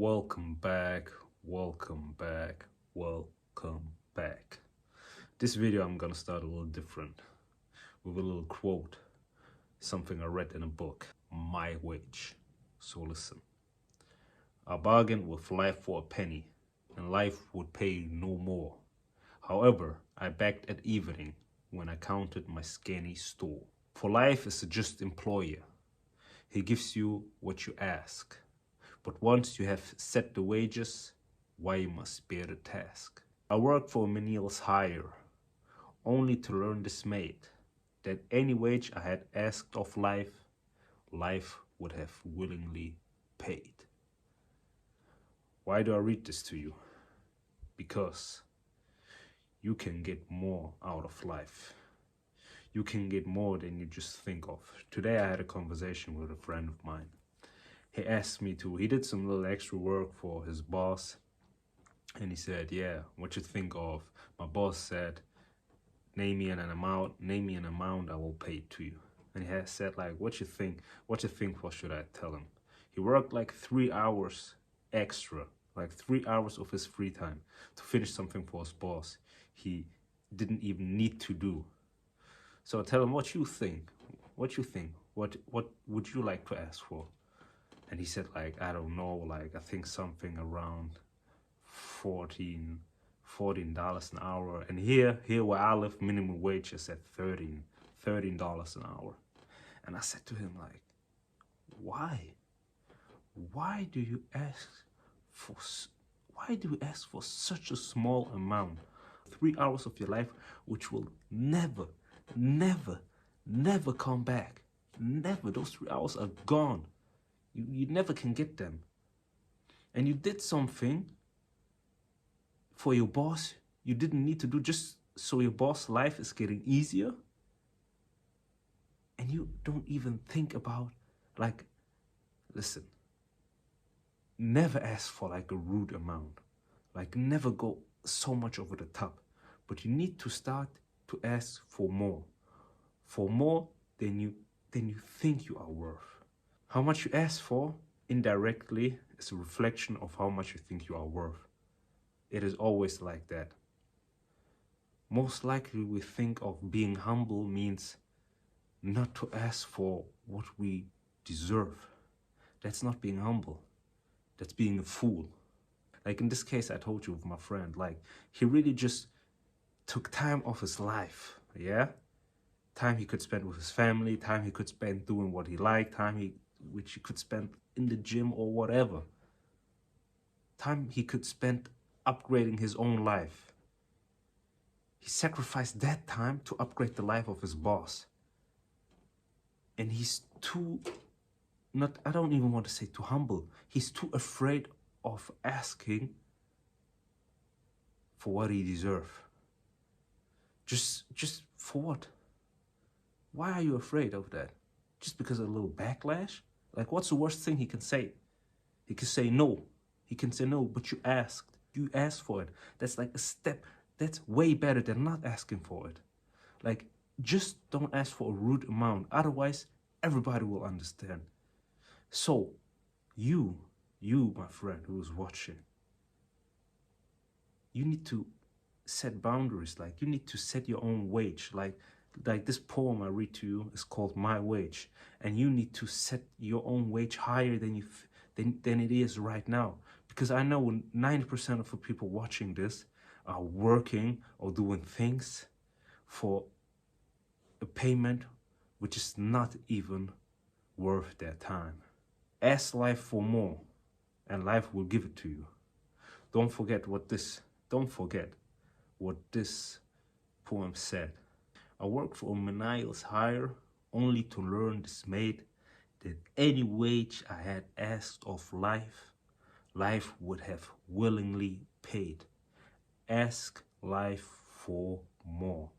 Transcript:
Welcome back, welcome back, welcome back. This video I'm gonna start a little different with a little quote, something I read in a book, My Wage. So listen. I bargained with life for a penny, and life would pay no more. However, I begged at evening when I counted my scanty store. For life is a just employer. He gives you what you ask. But once you have set the wages, why you must bear the task. I worked for a menial's hire, only to learn dismayed that any wage I had asked of life, life would have willingly paid. Why do I read this to you? Because you can get more out of life. You can get more than you just think of. Today I had a conversation with a friend of mine. He asked me he did some little extra work for his boss. And he said, yeah, what you think of? My boss said, name me an amount, I will pay it to you. And he had said, like, what you think, what should I tell him? He worked like 3 hours extra, like 3 hours of his free time to finish something for his boss he didn't even need to do. So I tell him, what you think? What would you like to ask for? And he said, like, I don't know, like, I think something around $14 an hour. And here where I live, minimum wage is at $13 an hour. And I said to him, like, why? Why do you ask for such a small amount? 3 hours of your life, which will never come back. Never. Those 3 hours are gone. You never can get them. And you did something for your boss you didn't need to do just so your boss' life is getting easier. And you don't even think about, like, listen, never ask for like a rude amount. Like, never go so much over the top. But you need to start to ask for more. For more than you think you are worth. How much you ask for, indirectly, is a reflection of how much you think you are worth. It is always like that. Most likely we think of being humble means not to ask for what we deserve. That's not being humble. That's being a fool. Like in this case I told you with my friend, like, he really just took time off his life, yeah? Time he could spend with his family, time he could spend doing what he liked, which he could spend in the gym or whatever. Time he could spend upgrading his own life. He sacrificed that time to upgrade the life of his boss. And he's I don't even want to say too humble. He's too afraid of asking for what he deserves. Just for what? Why are you afraid of that? Just because of a little backlash? Like, what's the worst thing he can say? He can say no. He can say no, but you asked. You asked for it. That's like a step. That's way better than not asking for it. Like, just don't ask for a rude amount. Otherwise, everybody will understand. So, you, my friend who's watching, you need to set boundaries. Like, you need to set your own wage. Like this poem I read to you is called My Wage. And you need to set your own wage higher than it is right now. Because I know 90% of the people watching this are working or doing things for a payment which is not even worth their time. Ask life for more, and life will give it to you. Don't forget what this poem said. I worked for a menial's hire, only to learn dismayed that any wage I had asked of life, life would have willingly paid. Ask life for more.